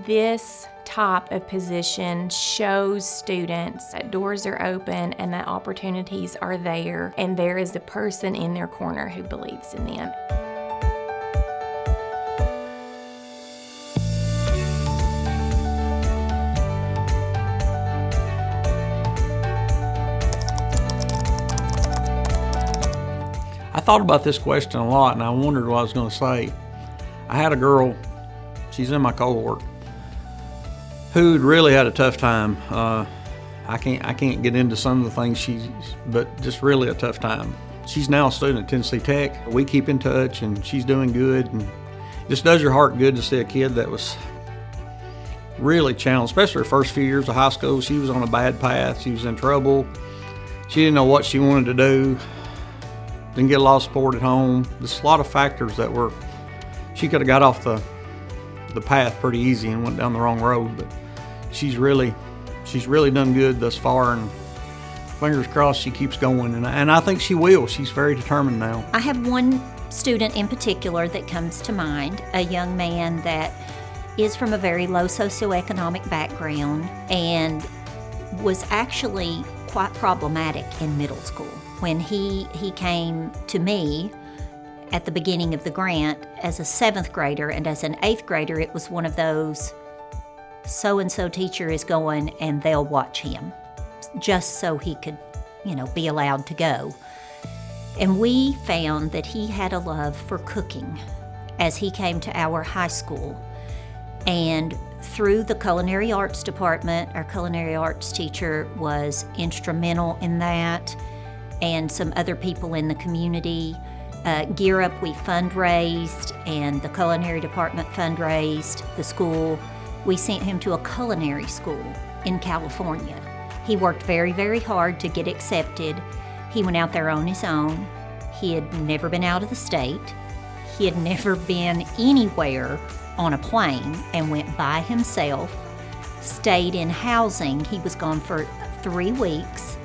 This type of position shows students that doors are open and that opportunities are there, and there is a person in their corner who believes in them. I thought about this question a lot, and I wondered what I was going to say. I had a girl, she's in my cohort, who really had a tough time. I can't get into some of the things but just really a tough time. She's now a student at Tennessee Tech. We keep in touch, and she's doing good, and it just does your heart good to see a kid that was really challenged, especially her first few years of high school. She was on a bad path. She was in trouble. She didn't know what she wanted to do. Didn't get a lot of support at home. There's a lot of factors that she could have got off the path pretty easy and went down the wrong road, but she's really done good thus far, and fingers crossed she keeps going, and I think she will. She's very determined now. I have one student in particular that comes to mind, a young man that is from a very low socioeconomic background and was actually quite problematic in middle school. When he came to me at the beginning of the grant as a 7th grader, and as an 8th grader, it was one of those, so-and-so teacher is going and they'll watch him, just so he could, be allowed to go. And we found that he had a love for cooking as he came to our high school. And through the culinary arts department, our culinary arts teacher was instrumental in that, and some other people in the community. Gear Up, we fundraised, and the culinary department fundraised. The school, we sent him to a culinary school in California. He worked very, very hard to get accepted. He went out there on his own. He had never been out of the state. He had never been anywhere on a plane, and went by himself, stayed in housing. He was gone for 3 weeks.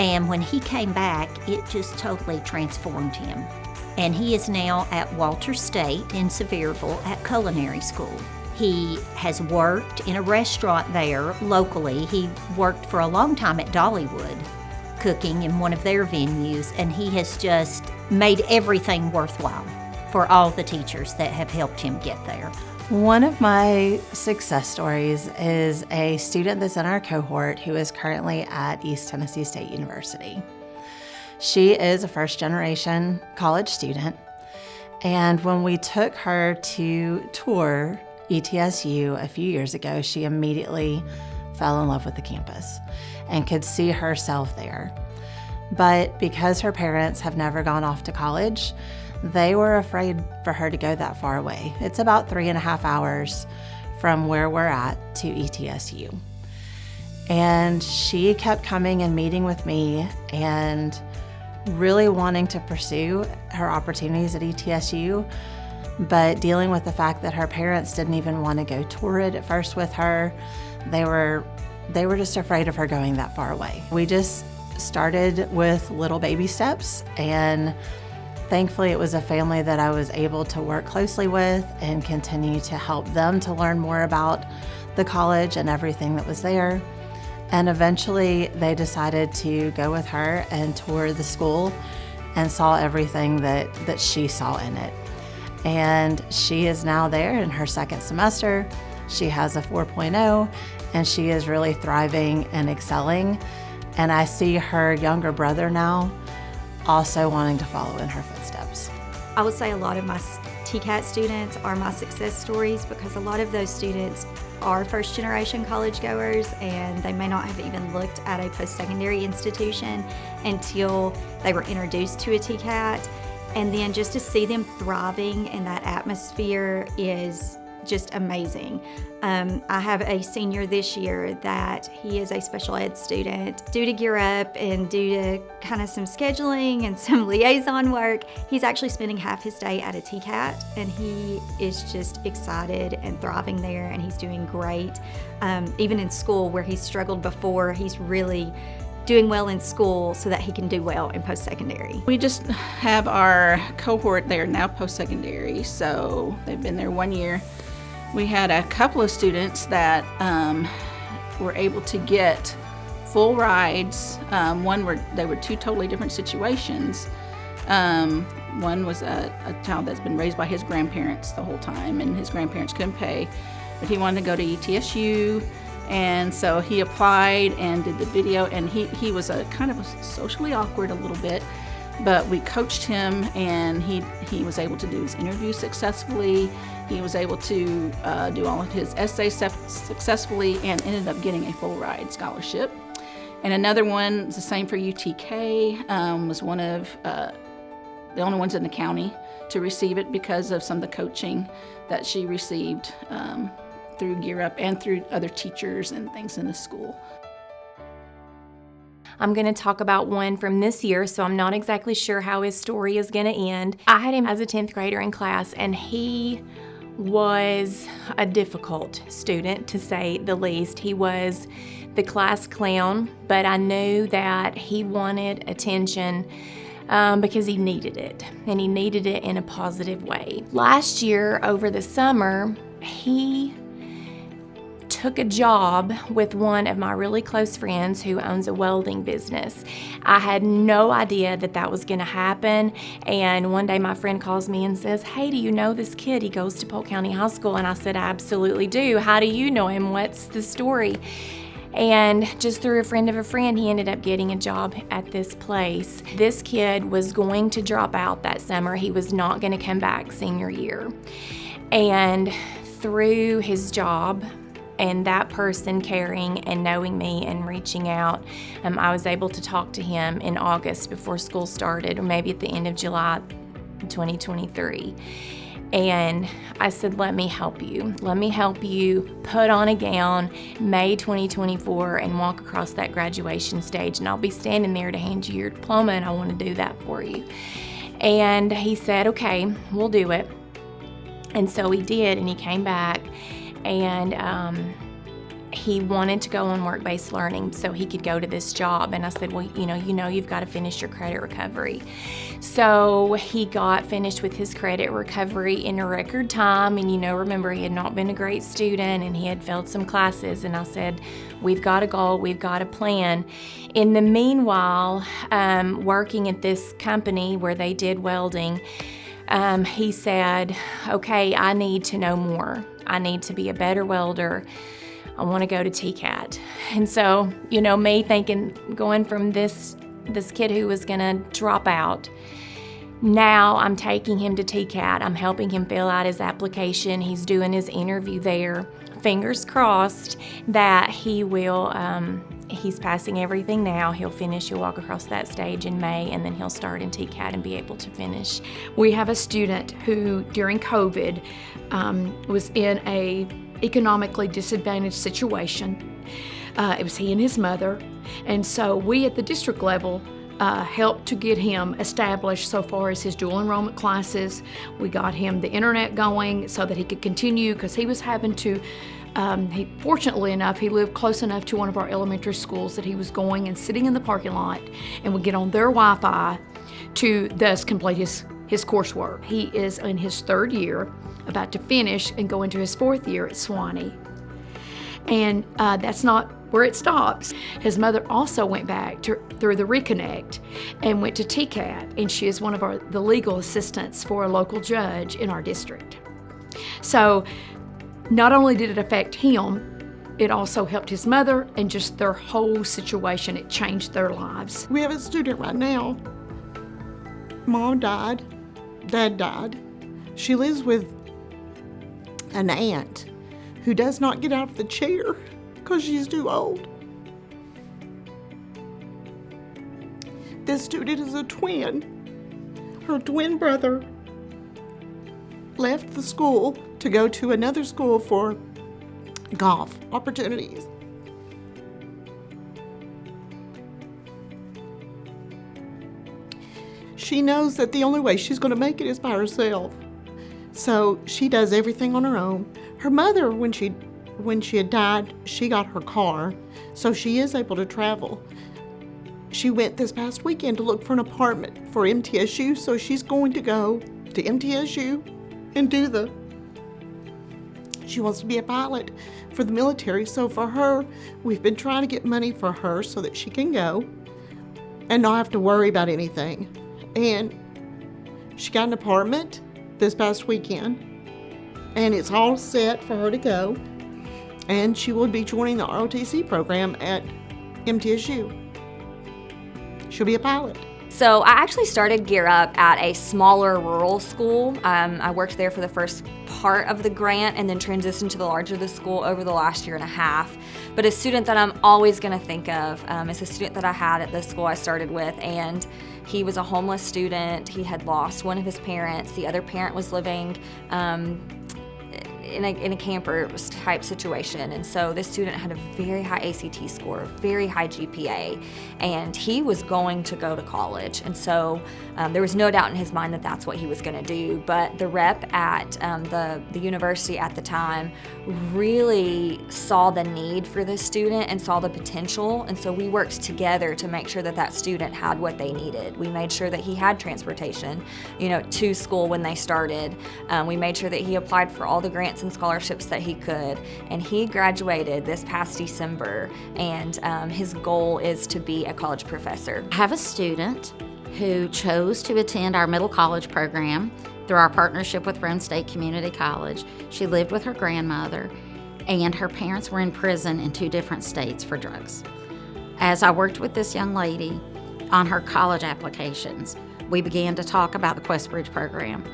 And when he came back, it just totally transformed him. And he is now at Walters State in Sevierville at culinary school. He has worked in a restaurant there locally. He worked for a long time at Dollywood, cooking in one of their venues, and he has just made everything worthwhile for all the teachers that have helped him get there. One of my success stories is a student that's in our cohort who is currently at East Tennessee State University. She is a first-generation college student, and when we took her to tour ETSU a few years ago, she immediately fell in love with the campus and could see herself there. But because her parents have never gone off to college, they were afraid for her to go that far away. It's about 3.5 hours from where we're at to ETSU. And she kept coming and meeting with me and really wanting to pursue her opportunities at ETSU, but dealing with the fact that her parents didn't even want to go tour it at first with her. They were just afraid of her going that far away. We just started with little baby steps, and thankfully, it was a family that I was able to work closely with and continue to help them to learn more about the college and everything that was there. And eventually, they decided to go with her and tour the school and saw everything that she saw in it. And she is now there in her 2nd semester. She has a 4.0, and she is really thriving and excelling. And I see her younger brother now also wanting to follow in her footsteps. I would say a lot of my TCAT students are my success stories, because a lot of those students are first-generation college goers, and they may not have even looked at a post-secondary institution until they were introduced to a TCAT. And then just to see them thriving in that atmosphere is just amazing. I have a senior this year that he is a special ed student. Due to Gear Up and due to kind of some scheduling and some liaison work, he's actually spending half his day at a TCAT, and he is just excited and thriving there, and he's doing great. Even in school where he's struggled before, he's really doing well in school so that he can do well in post-secondary. We just have our cohort there now post-secondary, so they've been there 1 year. We had a couple of students that were able to get full rides. They were two totally different situations. One was a child that's been raised by his grandparents the whole time, and his grandparents couldn't pay, but he wanted to go to ETSU, and so he applied and did the video, and he was kind of socially awkward a little bit, but we coached him, and he was able to do his interview successfully. He was able to do all of his essays successfully and ended up getting a full ride scholarship. And another one, it's the same for UTK, was one of the only ones in the county to receive it because of some of the coaching that she received through Gear Up and through other teachers and things in the school. I'm going to talk about one from this year, so I'm not exactly sure how his story is going to end. I had him as a 10th grader in class, and he was a difficult student, to say the least. He was the class clown, but I knew that he wanted attention because he needed it, and he needed it in a positive way. Last year, over the summer, he took a job with one of my really close friends who owns a welding business. I had no idea that was going to happen, and one day my friend calls me and says, "Hey, do you know this kid? He goes to Polk County High School." And I said, "I absolutely do. How do you know him? What's the story?" And just through a friend of a friend, he ended up getting a job at this place. This kid was going to drop out that summer. He was not going to come back senior year. And through his job and that person caring and knowing me and reaching out, I was able to talk to him in August before school started, or maybe at the end of July 2023. And I said, let me help you. Let me help you put on a gown May 2024 and walk across that graduation stage, and I'll be standing there to hand you your diploma, and I want to do that for you. And he said, okay, we'll do it. And so he did, and he came back, and he wanted to go on work-based learning so he could go to this job. And I said, well, you've got to finish your credit recovery. So he got finished with his credit recovery in a record time. And remember, he had not been a great student and he had failed some classes. And I said, we've got a goal, we've got a plan. In the meanwhile, working at this company where they did welding, he said, okay, I need to know more. I need to be a better welder. I want to go to TCAT. And so, me thinking, going from this kid who was going to drop out, now I'm taking him to TCAT. I'm helping him fill out his application. He's doing his interview there. Fingers crossed that he will, he's passing everything now. He'll walk across that stage in May, and then he'll start in TCAT and be able to finish. We have a student who, during COVID, was in a economically disadvantaged situation. It was he and his mother, and so we at the district level helped to get him established so far as his dual enrollment classes. We got him the internet going so that he could continue, because he was having to, fortunately enough, he lived close enough to one of our elementary schools that he was going and sitting in the parking lot and would get on their Wi-Fi to thus complete his coursework. He is in his third year, about to finish and go into his fourth year at Sewanee. And that's not where it stops. His mother also went back through the Reconnect and went to TCAT, and she is one of the legal assistants for a local judge in our district. So not only did it affect him, it also helped his mother and just their whole situation. It changed their lives. We have a student right now. Mom died, Dad died. She lives with an aunt who does not get out of the chair because she's too old. This student is a twin. Her twin brother left the school to go to another school for golf opportunities. She knows that the only way she's going to make it is by herself. So she does everything on her own. Her mother, when she had died, she got her car, so she is able to travel. She went this past weekend to look for an apartment for MTSU, so she's going to go to MTSU and do the She wants to be a pilot for the military. So for her, we've been trying to get money for her so that she can go and not have to worry about anything. And she got an apartment this past weekend, and it's all set for her to go. And she will be joining the ROTC program at MTSU. She'll be a pilot. So I actually started Gear Up at a smaller rural school. I worked there for the first part of the grant and then transitioned to the larger of the school over the last year and a half. But a student that I'm always going to think of is a student that I had at the school I started with, and he was a homeless student. He had lost one of his parents. The other parent was living in a camper type situation, and so this student had a very high ACT score, very high GPA, and he was going to go to college, and so there was no doubt in his mind that that's what he was going to do. But the rep at the university at the time really saw the need for this student and saw the potential, and so we worked together to make sure that that student had what they needed. We made sure that he had transportation, to school when they started. We made sure that he applied for all the grants and scholarships that he could, and he graduated this past December, and his goal is to be a college professor. I have a student who chose to attend our middle college program through our partnership with Roane State Community College. She lived with her grandmother, and her parents were in prison in 2 different states for drugs. As I worked with this young lady on her college applications, we began to talk about the QuestBridge program.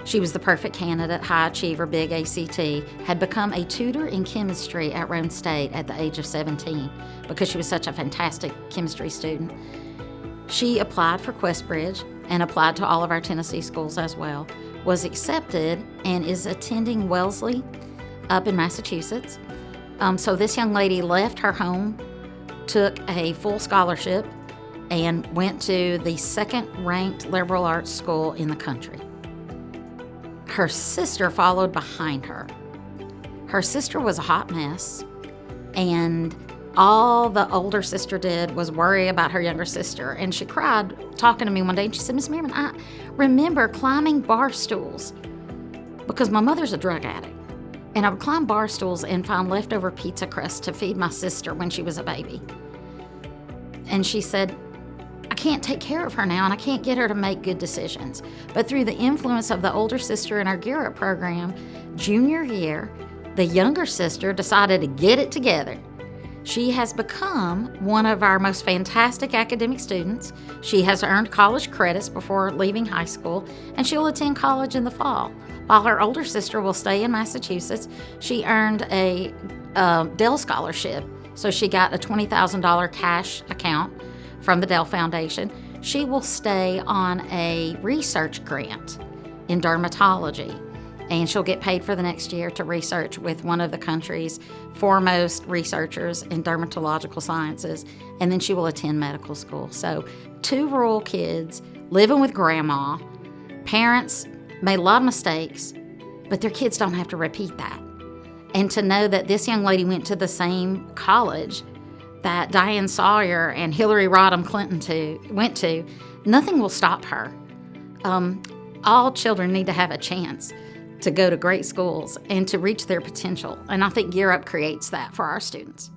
She was the perfect candidate, high achiever, big ACT, had become a tutor in chemistry at Roane State at the age of 17 because she was such a fantastic chemistry student. She applied for QuestBridge and applied to all of our Tennessee schools as well, was accepted, and is attending Wellesley up in Massachusetts. So this young lady left her home, took a full scholarship, and went to the 2nd-ranked liberal arts school in the country. Her sister followed behind her. Her sister was a hot mess, and all the older sister did was worry about her younger sister. And she cried talking to me one day, and she said, "Miss Merriman, I remember climbing bar stools because my mother's a drug addict. And I would climb bar stools and find leftover pizza crust to feed my sister when she was a baby." And she said, "I can't take care of her now, and I can't get her to make good decisions." But through the influence of the older sister in our Gear Up program, junior year, the younger sister decided to get it together. She has become one of our most fantastic academic students. She has earned college credits before leaving high school, and she'll attend college in the fall. While her older sister will stay in Massachusetts, she earned a Dell scholarship, so she got a $20,000 cash account from the Dell Foundation. She will stay on a research grant in dermatology, and she'll get paid for the next year to research with one of the country's foremost researchers in dermatological sciences, and then she will attend medical school. So 2 rural kids living with grandma. Parents made a lot of mistakes, but their kids don't have to repeat that. And to know that this young lady went to the same college that Diane Sawyer and Hillary Rodham Clinton went to, nothing will stop her. All children need to have a chance to go to great schools and to reach their potential. And I think Gear Up creates that for our students.